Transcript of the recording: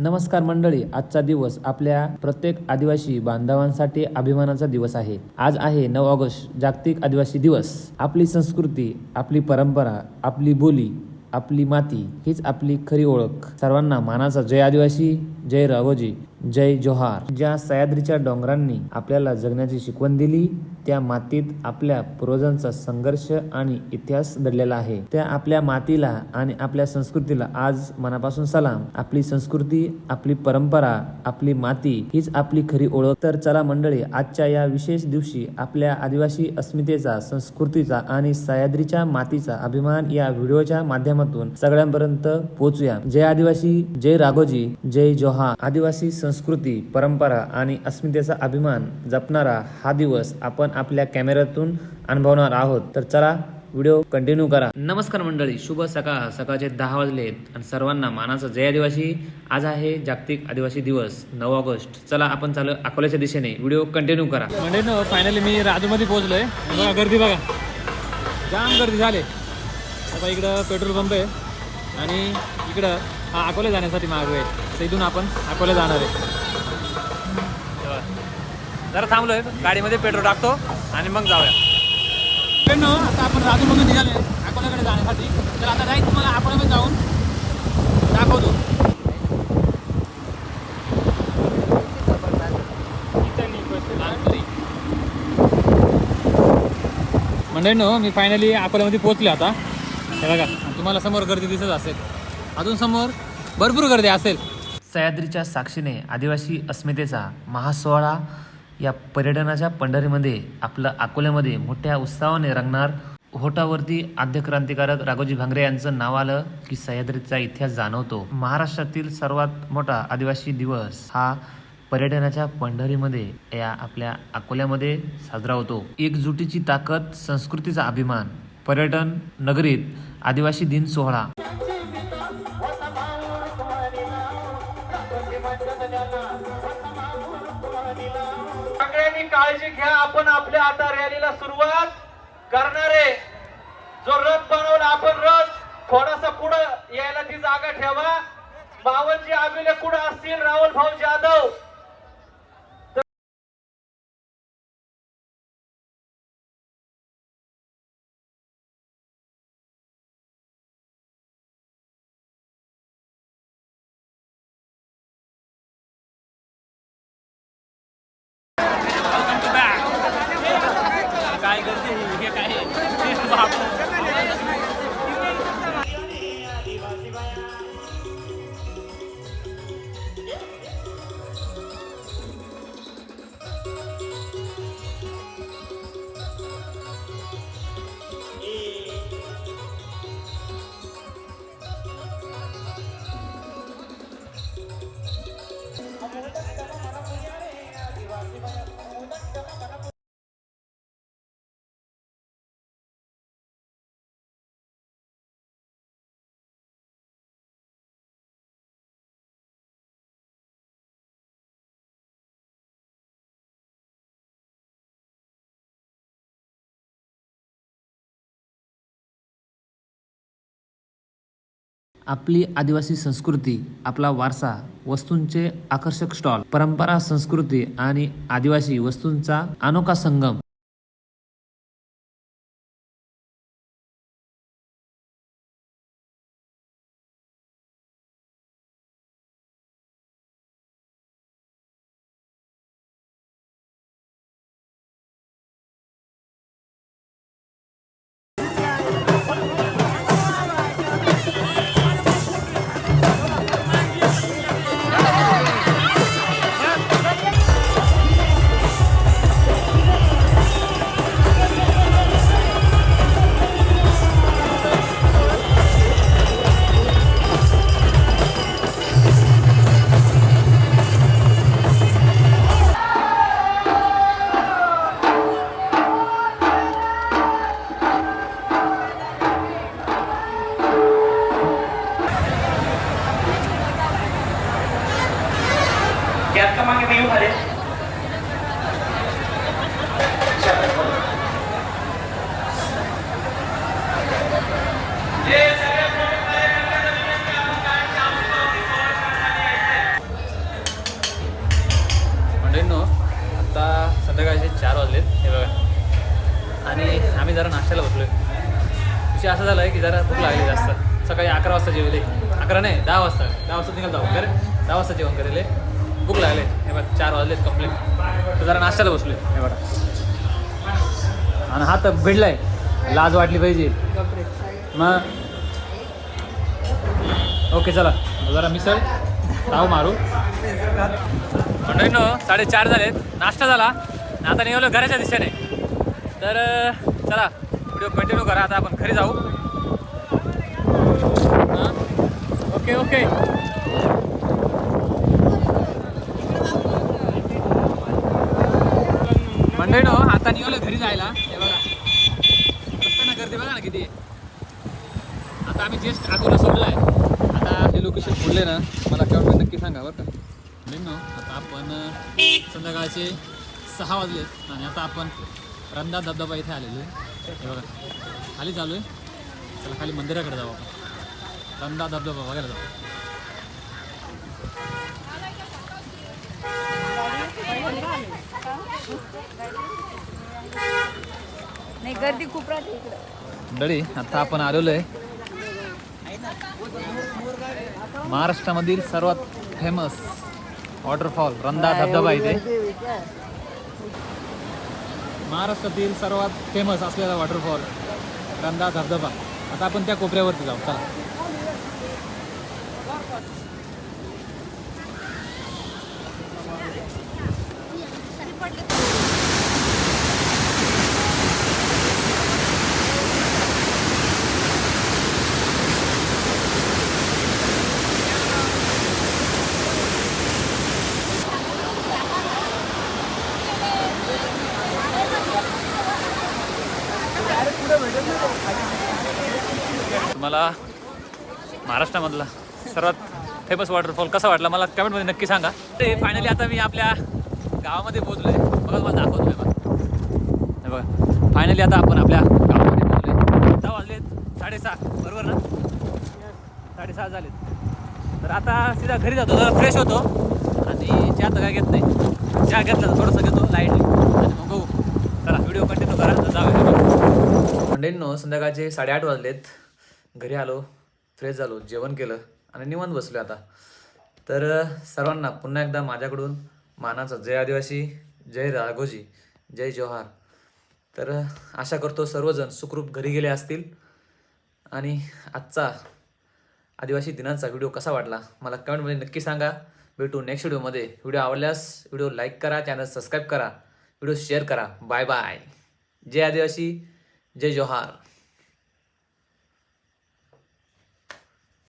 नमस्कार मंडळी, आजचा दिवस आपल्या प्रत्येक आदिवासी बांधवांसाठी अभिमानाचा दिवस आहे। आज आहे 9 ऑगस्ट, जागतिक आदिवासी दिवस। आपली संस्कृती, आपली परंपरा, आपली बोली, आपली माती हीच आपली खरी ओळख। सर्वांना मानाचा जय आदिवासी, जय राघोजी, जय जोहार। ज्या सह्याद्रीच्या डोंगरांनी आपल्याला जगण्याची शिकवण दिली, त्या मातीत आपल्या पूर्वजांचा संघर्ष आणि इतिहास दडलेला आहे। त्या आपल्या मातीला आणि आपल्या संस्कृतीला आज मनापासून सलाम। आपली संस्कृती, आपली परंपरा, आपली माती हीच आपली खरी ओळख। तर चला मंडळी, आजच्या या विशेष दिवशी आपल्या आदिवासी अस्मितेचा, संस्कृतीचा आणि सह्याद्रीच्या मातीचा अभिमान या व्हिडिओच्या माध्यमातून सगळ्यांपर्यंत पोहोचूया। जय आदिवासी, जय राघोजी, जय जोहार। आदिवासी संस्कृती, परंपरा आणि अस्मितेचा अभिमान जपणारा हा दिवस आपण आपल्या कॅमेऱ्यातून अनुभवणार आहोत। तर चला व्हिडिओ कंटिन्यू करा। नमस्कार मंडळी, शुभ सकाळ। सकाळचे 10 वाजलेत आणि सर्वांना मानाचा जय आदिवासी। आज आहे जागतिक आदिवासी दिवस 9 ऑगस्ट। चला आपण चालू अकोल्याच्या दिशेने, व्हिडिओ कंटिन्यू करा। म्हणजे फायनली मी राजूमध्ये पोहोचलोय। बघा गर्दी, बघा जाम गर्दी झाली। आता इकडं पेट्रोल पंप आहे आणि इकडं हा अकोला जाण्यासाठी मार्ग आहे, तर इथून आपण अकोला जाणार आहे। जरा थांबलोय, गाडीमध्ये पेट्रोल टाकतो आणि मग जाऊया। आता आपण राजूमधून निघाले अकोल्याकडे जाण्यासाठी। तर आता जाईल तुम्हाला अकोल्यामध्ये जाऊन दाखवतो। मंडळींनो, मी फायनली अकोल्यामध्ये पोहोचले आता। हे बघा, तुम्हाला समोर गर्दी दिसत असेल, अजून समोर भरपूर गर्दी असेल। सह्याद्रीच्या साक्षीने आदिवासी अस्मितेचा महासोहळा या पर्यटनाच्या पंढरीमध्ये आपलं अकोल्यामध्ये मोठ्या उत्साहाने रंगणार। होटावरती आद्य क्रांतिकारक राघोजी भांगरे यांचं नाव आलं की सह्याद्रीचा इतिहास जाणवतो। महाराष्ट्रातील सर्वात मोठा आदिवासी दिवस हा पर्यटनाच्या पंढरीमध्ये या आपल्या अकोल्यामध्ये साजरा होतो। एकजुटीची ताकद, संस्कृतीचा अभिमान, पर्यटन नगरीत आदिवासी दिन सोहळा। सगळ्यांनी काळजी घ्या, आपण आपल्या आता रॅलीला सुरुवात करणार आहे। जो रथ बनवला आपण, रथ थोडासा पुढे यायला ती जागा ठेवा। बावनजी आमिले कुठे असतील, राहुल भाऊ जाधव काय गर्दी हे काय आपली आदिवासी संस्कृती, आपला वारसा, वस्तूंचे आकर्षक स्टॉल, परंपरा, संस्कृती आणि आदिवासी वस्तूंचा अनोखा संगम। गॅस का मागे मी येऊ खाली। जे सगळे संध्याकाळचे 4 वाजलेत हे बघा. आणि आम्ही जरा नाश्त्याला बसलोय. विषय असं झालं आहे की जरा भूक लागली जास्त. सकाळी 11 वाजता जेवले. 11 नाही 10 वाजता निघाल जाऊ खरं 10 वाजता जेवण करेले. भूक लागले हे बघा 4 वाजलेत कंप्लीट. तर जरा नाश्त्याला बसलोय हे बघा. आणि हात भिडलाय. लाज वाटली पाहिजे मग. ओके चला जरा मिसळ ताव मारू. मंडळींनो 4:30 झालेत. नाश्ता झाला आता निघालो घराच्या दिशेने. तर चला व्हिडिओ कंटिन्यू करा. आता आपण घरी जाऊ. Okay okay. मंडळींनो आता निघालो घरी जायला. हे बघा रस्त्यानं गर्दी बघा ना किती आहे. आता आम्ही जस्ट अकोला सोडला आहे. आता हे लोकेशन खोलले ना मला केव्हा नक्की सांगा बरं का. ना आता आपण संध्याकाळचे 6 वाजलेत आणि आता आपण रंधा धबधबा इथे आलेलो आहे. हे बघा खाली चालू आहे. चला खाली मंदिराकडे जाऊ आपण. रंधा धबधबा बघायला जाऊ. नाही गर्दी खूप राहते इकडे. मंडळी आता आपण आलेलो आहे महाराष्ट्रामधील सर्वात फेमस वॉटरफॉल रंधा धबधबा इथे. महाराष्ट्रातील सर्वात फेमस असलेला वॉटरफॉल रंधा धबधबा. आता आपण त्या कोपऱ्यावरती जाऊ चला. तुम्हाला महाराष्ट्रामधला सर्वात फेमस वॉटरफॉल कसा वाटला मला कमेंटमध्ये नक्की सांगा. ते फायनली आता मी आपल्या गावामध्ये पोहोचलो आहे. बघा मला दाखवतो हे बघा. फायनली आता आपण आपल्या गावामध्ये पोहोचलो आहे. आता वाजलेत 6:30 बरोबर ना 6:30 झालेत. तर आता सीधा घरी जातो जरा फ्रेश होतो आणि चहा तर काय घेत नाही. चहा घेतला तर थोडंसं घेतो लाईटली आणि मग बघू. चला व्हिडिओ कंटिन्यू करा तर जाऊया. मंडळींनो संध्याकाळचे 8:30 वाजलेत. घरी आलो फ्रेश झालो जेवण केलं आणि निवांत बसलो आता. तर सर्वांना पुन्हा एकदा माझ्याकडून मानाचा जय आदिवासी, जय राघोजी, जय जोहार. तर आशा करतो सर्वजण सुखरूप घरी गेले असतील. आणि आजचा आदिवासी दिनाचा व्हिडिओ कसा वाटला मला कमेंटमध्ये नक्की सांगा. भेटू नेक्स्ट व्हिडिओमध्ये. व्हिडिओ आवडल्यास व्हिडिओ लाईक करा, चॅनल सबस्क्राईब करा, व्हिडिओ शेअर करा. Bye bye. जय आदिवासी, जय जोहार.